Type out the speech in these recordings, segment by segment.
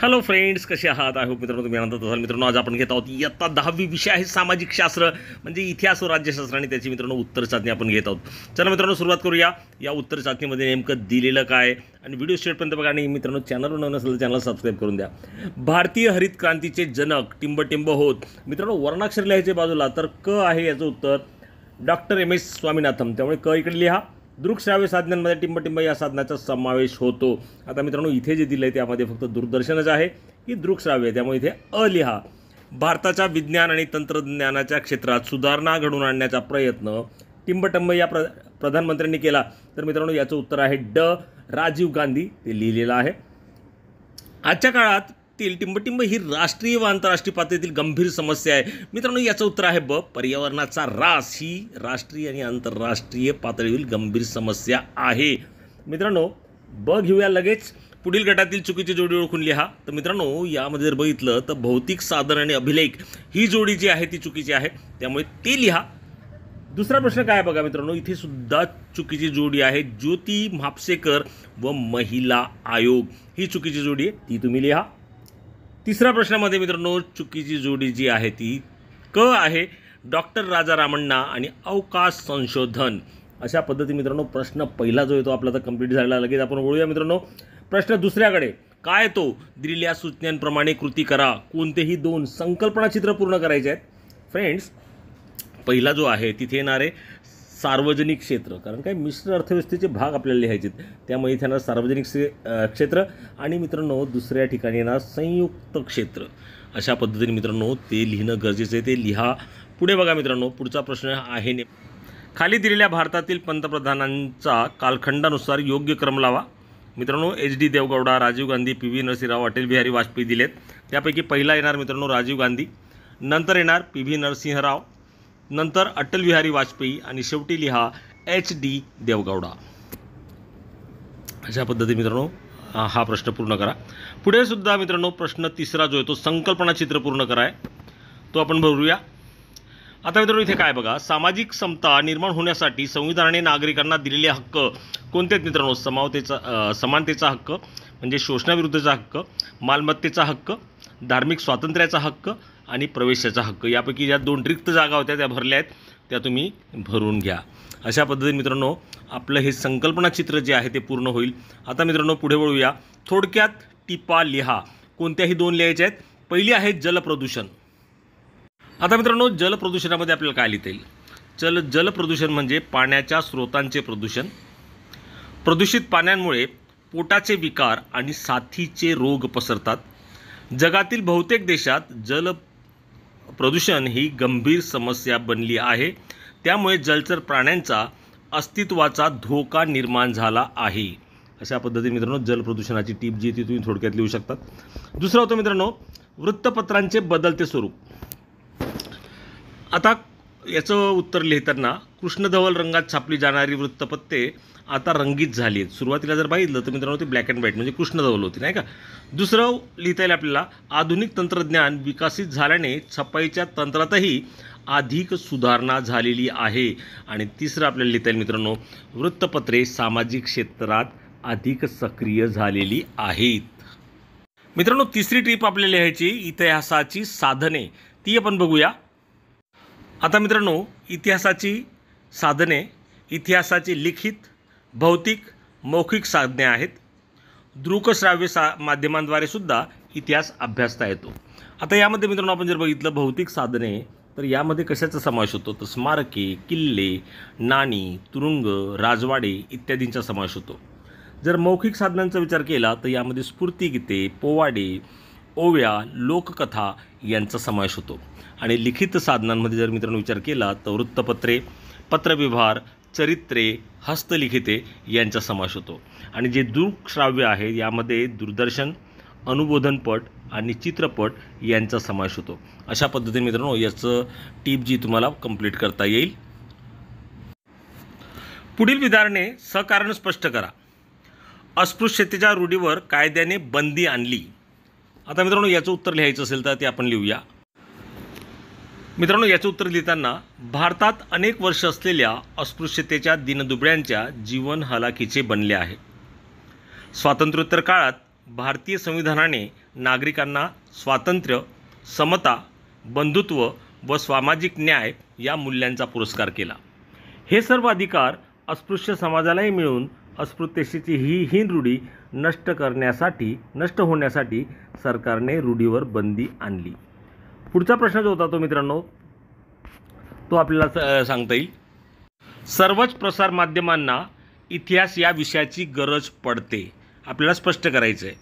Hello friends, कसे आहात? I hope मित्रांनो तुम्ही आनंदात असाल. मित्रांनो, आज आपण घेत आहोत इयत्ता 10वी विषय आहे सामाजिक शास्त्र, म्हणजे इतिहास व राज्यशास्त्र, आणि त्याची मित्रांनो उत्तर चाचणी आपण घेत आहोत. चला मित्रांनो, सुरुवात करूया. या उत्तर चाचणीमध्ये नेमकं दिलेलं काय, आणि व्हिडिओ शेवटपर्यंत बघा. आणि मित्रांनो, चॅनलवर नवीन असेल तर चॅनल सबस्क्राईब करून द्या. भारतीय हरित क्रांतीचे जनक टिंबटिंब होत. मित्रांनो, वर्णाक्षर लिहायचे बाजूला, तर क आहे याचं उत्तर डॉक्टर एम.एस. स्वामीनाथन. त्यामुळे क इकडे लिहा. दृकश्राव्य साधनांमध्ये टिंबटिंब या साधनाचा समावेश होतो. आता मित्रांनो, इथे जे दिलं आहे त्यामध्ये फक्त दूरदर्शनच आहे की दृकश्राव्य, त्यामुळे इथे अ लिहा. भारताच्या विज्ञान आणि तंत्रज्ञानाच्या क्षेत्रात सुधारणा घडवून आणण्याचा प्रयत्न टिंबटिंब या प्रधानमंत्र्यांनी केला. तर मित्रांनो, याचं उत्तर आहे ड राजीव गांधी. ते लिहिलेलं आहे. आजच्या काळात टिंबटिंब ही राष्ट्रीय व आंतरराष्ट्रीय पातळीतील गंभीर समस्या आहे. मित्रांनो, याचं उत्तर आहे ब पर्यावरणाचा ऱ्हास ही राष्ट्रीय आणि आंतरराष्ट्रीय पातळीवरील गंभीर समस्या आहे. मित्रांनो, ब घेऊया लगेच. पुढील गटातील चुकीची जोडी ओळखून लिहा. तर मित्रांनो, यामध्ये जर बघितलं तर भौतिक साधन आणि अभिलेख ही जोडी जी आहे ती चुकीची आहे, त्यामुळे ते लिहा. दुसरा प्रश्न काय बघा मित्रांनो, इथे सुद्धा चुकीची जोडी आहे. ज्योती म्हापसेकर व महिला आयोग ही चुकीची जोडी आहे, ती तुम्ही लिहा. तिसऱ्या प्रश्नामध्ये मित्रांनो, चुकीची जोडी जी आहे ती क आहे. डॉक्टर राजा रामण्णा आणि अवकाश संशोधन. अशा पद्धती मित्रांनो, प्रश्न पहिला जो येतो आपला तर कंप्लीट झालेला. लगेच आपण वळूया मित्रांनो प्रश्न दुसऱ्याकडे. काय तो दिलेल्या सूचनांप्रमाणे कृती करा. कोणतेही दोन संकल्पना चित्र पूर्ण करायचे आहेत. फ्रेंड्स, पहिला जो आहे तिथे येणार आहे सार्वजनिक क्षेत्र, कारण काय मिश्र अर्थव्यवस्थेचे भाग आपल्याला लिहायचे आहेत, त्यामुळे इथे येणार सार्वजनिक क्षेत्र. आणि मित्रांनो, दुसऱ्या ठिकाणी येणार संयुक्त क्षेत्र. अशा पद्धतीने मित्रांनो ते लिहिणं गरजेचं आहे, ते लिहा. पुढे बघा मित्रांनो, पुढचा प्रश्न आहे खाली दिलेल्या भारतातील पंतप्रधानांचा कालखंडानुसार योग्य क्रम लावा. मित्रांनो, एच.डी. देवगौडा, राजीव गांधी, पी.व्ही. नरसिंहराव, अटल बिहारी वाजपेयी दिलेत. त्यापैकी पहिला येणार मित्रांनो राजीव गांधी, नंतर येणार पी.व्ही. नरसिंहराव, नंतर अटल बिहारी वाजपेयी, आणि शेवटी लिहा एच.डी. देवगौडा. अशा पद्धतीने मित्रांनो हा प्रश्न पूर्ण करा. पुढे सुद्धा मित्रांनो प्रश्न तिसरा जो आहे तो संकल्पना चित्र पूर्ण करा आहे, तो आपण भरूया. आता मित्रांनो, इथे काय बघा, सामाजिक समता निर्माण होण्यासाठी संविधानाने नागरिकांना दिलेले हक्क कोणते आहेत मित्रांनो? समानतेचा हक्क म्हणजे शोषणाविरुद्धचा हक्क, मालमत्तेचा हक्क, धार्मिक स्वातंत्र्याचा हक्क आणि प्रवेशाचा हक्क. यापैकी ज्या दोन रिक्त जागा होत्या त्या भरल्या आहेत, त्या तुम्ही भरून घ्या. अशा पद्धतीने मित्रांनो आपलं हे संकल्पना चित्र जे आहे ते पूर्ण होईल. आता मित्रांनो पुढे वळूया. थोडक्यात टिपा लिहा. कोणत्याही दोन लिहायच्या आहेत. पहिली आहे जलप्रदूषण. आता मित्रांनो, जलप्रदूषणामध्ये आपल्याला काय लिहिता येईल? जलप्रदूषण म्हणजे पाण्याच्या स्रोतांचे प्रदूषण. प्रदूषित पाण्यामुळे पोटाचे विकार आणि साथीचे रोग पसरतात. जगातील बहुतेक देशात जल प्रदूषण ही गंभीर समस्या बनली आहे. त्यामुळे जलचर प्राण्यांचा अस्तित्वाचा धोका निर्माण झाला आहे. अशा पद्धतीने मित्रांनो जलप्रदूषणाची टीप जी ती तुम्ही थोडक्यात लिहू शकतात. दुसरं होतं मित्रांनो वृत्तपत्रांचे बदलते स्वरूप. आता याचं उत्तर लिहिताना कृष्णधवल रंगात छापली जाणारी वृत्तपत्रे आता रंगीत झाली आहेत. सुरुवातीला जर पाहिलं तर मित्रांनो ते ब्लॅक अँड व्हाईट म्हणजे कृष्णधवल होती, नाही का? दुसरं लिहिता येईल आपल्याला आधुनिक तंत्रज्ञान विकसित झाल्याने छपाईच्या तंत्रातही अधिक सुधारणा झालेली आहे. आणि तिसरं आपल्याला लिहिता येईल मित्रांनो वृत्तपत्रे सामाजिक क्षेत्रात अधिक सक्रिय झालेली आहेत. मित्रांनो, तिसरी ट्रिप आपल्याला लिहायची इतिहासाची साधने, ती आपण बघूया. आता मित्रांनो, इतिहासाची साधने इतिहासाची लिखित, भौतिक, मौखिक साधने आहेत. दृकश्राव्य माध्यमांद्वारे सुद्धा इतिहास अभ्यासता येतो. आता यामध्ये मित्रांनो आपण जर बघितलं भौतिक साधने, तर यामध्ये कशाचा समावेश होतो? तर स्मारके, किल्ले, नाणी, तुरुंग, राजवाडे इत्यादींचा समावेश होतो. जर मौखिक साधनांचा विचार केला तर यामध्ये स्फूर्तिगीते, पोवाडे, ओव्या, लोककथा यांचा समावेश होतो. आणि लिखित साधनांमध्ये जर मित्रांनो विचार केला तर वृत्तपत्रे, पत्रव्यवहार, चरित्रे, हस्तलिखिते यांचा समावेश होतो. आणि जे दृकश्राव्य आहे यामध्ये दूरदर्शन, अनुबोधनपट आणि चित्रपट यांचा समावेश होतो. अशा पद्धतीने मित्रांनो याचं टीप जी तुम्हाला कंप्लीट करता येईल. पुढील विधाने सकारण स्पष्ट करा. अस्पृश्यतेच्या रूढीवर कायद्याने बंदी आणली. आता मित्रांनो याचं उत्तर लिहायचं असेल तर ते आपण लिहूया. मित्रांनो, याचं उत्तर लिहिताना भारतात अनेक वर्ष असलेल्या अस्पृश्यतेच्या दिनदुबळ्यांच्या जीवन हलाखीचे बनले आहे. स्वातंत्र्योत्तर काळात भारतीय संविधानाने नागरिकांना स्वातंत्र्य, समता, बंधुत्व व सामाजिक न्याय या मूल्यांचा पुरस्कार केला. हे सर्व अधिकार अस्पृश्य समाजालाही मिळून अस्पृश्यतेची ही रूढी नष्ट होण्यासाठी सरकारने रूढीवर बंदी आणली. पुढचा प्रश्न जो होता तो मित्रांनो तो आपल्याला सांगता येईल. सर्वच प्रसार माध्यमांना इतिहास या विषयाची गरज पडते. आपल्याला स्पष्ट करायचं आहे.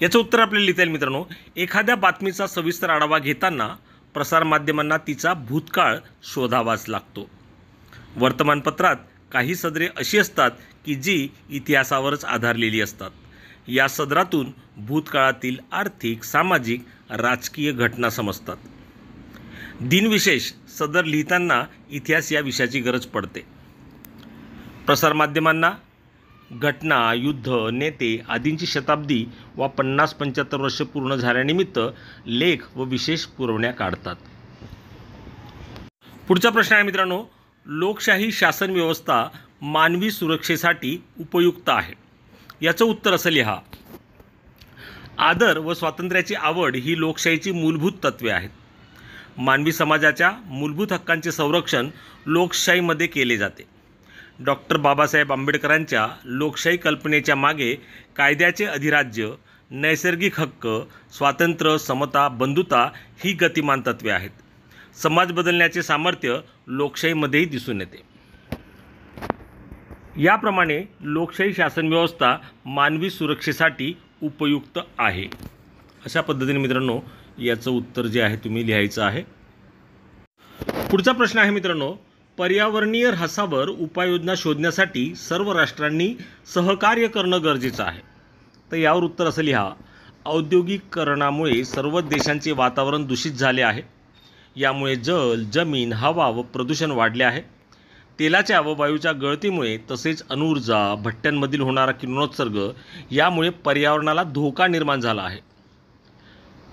याचं उत्तर आपल्याला लिहिता येईल मित्रांनो. एखाद्या बातमीचा सविस्तर आढावा घेताना प्रसारमाध्यमांना तिचा भूतकाळ शोधावाच लागतो. वर्तमानपत्रात काही सदरे अशी असतात की जी इतिहासावरच आधारलेली असतात. या सदरातून भूतकाळातील आर्थिक, सामाजिक, राजकीय घटना समजतात. दिनविशेष सदर लिहिताना इतिहास या विषयाची गरज पडते. प्रसारमाध्यमांना घटना, युद्ध, नेते आदींची शताब्दी वा 50-75 वर्ष पूर्ण झाल्यानिमित्त लेख व विशेष पुरवण्या काढतात. पुढचा प्रश्न आहे मित्रांनो, लोकशाही शासन व्यवस्था मानवी सुरक्षेसाठी उपयुक्त आहे. याचं उत्तर असं लिहा. आदर व स्वातंत्र्याची आवड ही लोकशाहीची मूलभूत तत्वे आहेत. मानवी समाजाच्या मूलभूत हक्कांचे संरक्षण लोकशाहीमध्ये केले जाते. डॉक्टर बाबासाहेब आंबेडकरांच्या लोकशाही कल्पनेच्या मागे कायद्याचे अधिराज्य, नैसर्गिक हक्क, स्वातंत्र्य, समता, बंधुता ही गतिमान तत्वे आहेत. समाज बदलण्याचे सामर्थ्य लोकशाहीमध्येही दिसून येते. याप्रमाणे लोकशाही शासन व्यवस्था मानवी सुरक्षेसाठी उपयुक्त आहे. अशा पद्धतीने मित्रांनो याचं उत्तर जे आहे तुम्ही लिहायचं आहे. पुढचा प्रश्न आहे मित्रांनो, पर्यावरणीय ऱ्हासावर उपाययोजना शोधण्यासाठी सर्व राष्ट्रांनी सहकार्य करणं गरजेचं आहे. तर यावर उत्तर असं लिहा. औद्योगिकरणामुळे सर्वच देशांचे वातावरण दूषित झाले आहे. यामुळे जल, जमीन, हवा व प्रदूषण वाढले आहे. तेलाच्या व वायूच्या गळतीमुळे तसेच अणुऊर्जा भट्ट्यांमधील होणारा किरणोत्सर्ग यामुळे पर्यावरणाला धोका निर्माण झाला आहे.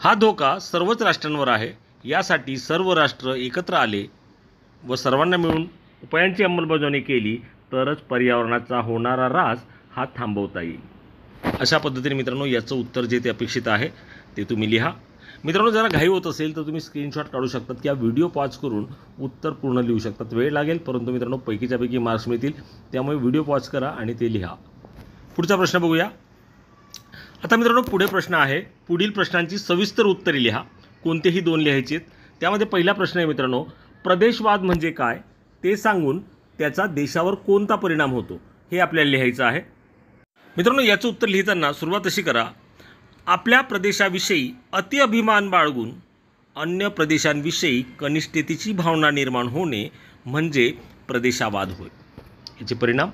हा धोका सर्वच राष्ट्रांवर आहे. यासाठी सर्व राष्ट्र एकत्र आले व सर्वांना मिळून उपायांची अंमलबजावणी केली तरच पर्यावरणाचा होणारा ऱ्हास हा थांबवता येईल. अशा पद्धतीने मित्रांनो याचं उत्तर जे ते अपेक्षित आहे ते तुम्ही लिहा. मित्रांनो जरा घाई होत असेल तर तुम्ही स्क्रीनशॉट काढू शकतात किंवा व्हिडिओ पॉज करून उत्तर पूर्ण लिहू शकतात. वेळ लागेल परंतु मित्रांनो पैकीच्या पैकी मार्क्स मिळतील. त्यामुळे व्हिडिओ पॉज करा आणि ते लिहा. पुढचा प्रश्न बघूया. आता मित्रांनो पुढे प्रश्न आहे. पुढील प्रश्नांची सविस्तर उत्तरे लिहा. कोणतेही 2 लिहायचे आहेत. त्यामध्ये पहिला प्रश्न आहे मित्रांनो, प्रदेशवाद म्हणजे काय ते सांगून त्याचा देशावर कोणता परिणाम होतो हे आपल्याला लिहायचं आहे. मित्रांनो याचं उत्तर लिहिताना सुरुवात अशी करा. आपल्या प्रदेशाविषयी अतिअभिमान बाळगून अन्य प्रदेशांविषयी कनिष्ठतेची भावना निर्माण होणे म्हणजे प्रदेशवाद होय. याचे परिणाम,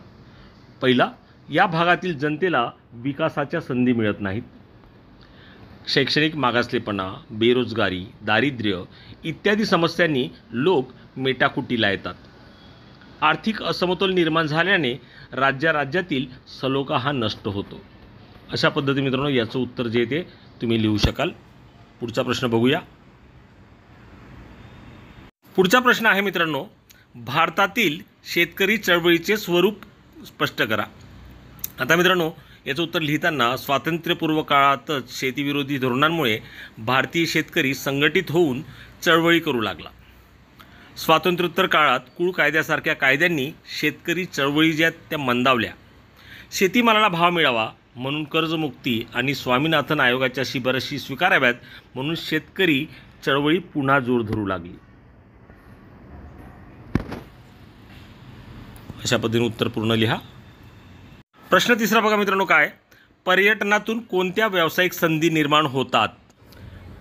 पहिला, या भागातील जनतेला विकासाच्या संधी मिळत नाहीत. शैक्षणिक मागासलेपणा, बेरोजगारी, दारिद्र्य इत्यादी समस्यांनी लोक मेटाकुटीला येतात. आर्थिक असमतोल निर्माण झाल्याने राज्यातील सलोखा हा नष्ट होतो. अशा पद्धतीने मित्रांनो याचं उत्तर जे ते तुम्ही लिहू शकाल. पुढचा प्रश्न बघूया. पुढचा प्रश्न आहे मित्रांनो, भारतातील शेतकरी चळवळीचे स्वरूप स्पष्ट करा. आता मित्रांनो याचं उत्तर लिहिताना स्वातंत्र्यपूर्व काळातच शेतीविरोधी धोरणांमुळे भारतीय शेतकरी संघटित होऊन चळवळी करू लागला. स्वातंत्र्योत्तर काळात कुळ कायद्यासारख्या कायद्यांनी शेतकरी चळवळी ज्या त्या मंदावल्या. शेतीमालाला भाव मिळावा म्हणून कर्जमुक्ती आणि स्वामीनाथन आयोगाच्या शिफारशी स्वीकाराव्यात म्हणून शेतकरी चळवळी पुन्हा जोर धरू लागली. अशा पद्धतीने उत्तर पूर्ण लिहा. प्रश्न तिसरा बघा मित्रांनो, काय पर्यटनातून कोणत्या व्यावसायिक संधी निर्माण होतात.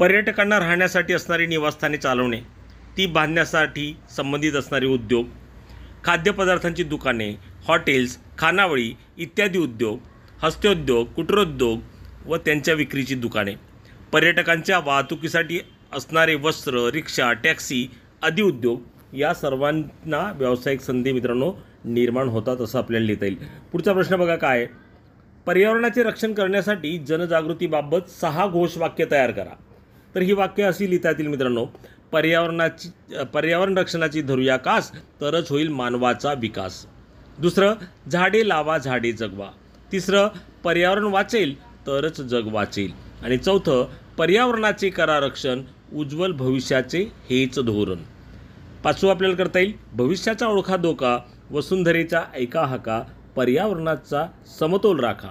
पर्यटकांना राहण्यासाठी असणारी निवासस्थाने चालवणे, ती बांधण्यासाठी संबंधित असणारे उद्योग, खाद्यपदार्थांची दुकाने, हॉटेल्स, खानावळी इत्यादी उद्योग, हस्तोद्योग, कुटीरोद्योग व त्यांच्या विक्रीची दुकाने, पर्यटकांच्या वाहतुकीसाठी असणारे वस्त्र, रिक्षा, टॅक्सी आदी उद्योग या सर्वांना व्यावसायिक संधी मित्रांनो निर्माण होतात असं आपल्याला लिहिता येईल. पुढचा प्रश्न बघा, काय पर्यावरणाचे रक्षण करण्यासाठी जनजागृतीबाबत 6 घोषवाक्य तयार करा. तर ही वाक्य अशी लिहिता येतील मित्रांनो. पर्यावरण रक्षणाची धरूया कास तरच होईल मानवाचा विकास. दुसरं, झाडे लावा झाडे जगवा. तिसरं, पर्यावरण वाचेल तरच जग वाचेल. आणि चौथं, पर्यावरणाचे करा रक्षण, उज्ज्वल भविष्याचे हेच धोरण. पाचवं आपल्याला करता येईल, भविष्याचा ओळखा धोका, वसुंधरेचा ऐका हाका, पर्यावरणाचा समतोल राखा.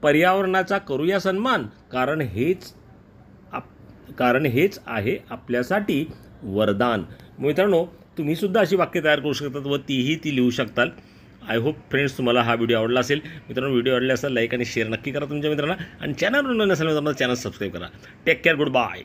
पर्यावरणाचा करूया सन्मान, कारण हेच आहे आपल्यासाठी वरदान. मित्रांनो, तुम्हीसुद्धा अशी वाक्य तयार करू शकतात व ती लिहू शकताल. आय होप फ्रेंड्स तुम्हाला हा व्हिडिओ आवडला असेल. मित्रांनो, व्हिडिओ आवडला असेल लाईक आणि शेअर नक्की करा तुमच्या मित्रांना, आणि चॅनलवर नसेल मित्रांनो चॅनल सबस्क्राईब करा. Take care, good bye.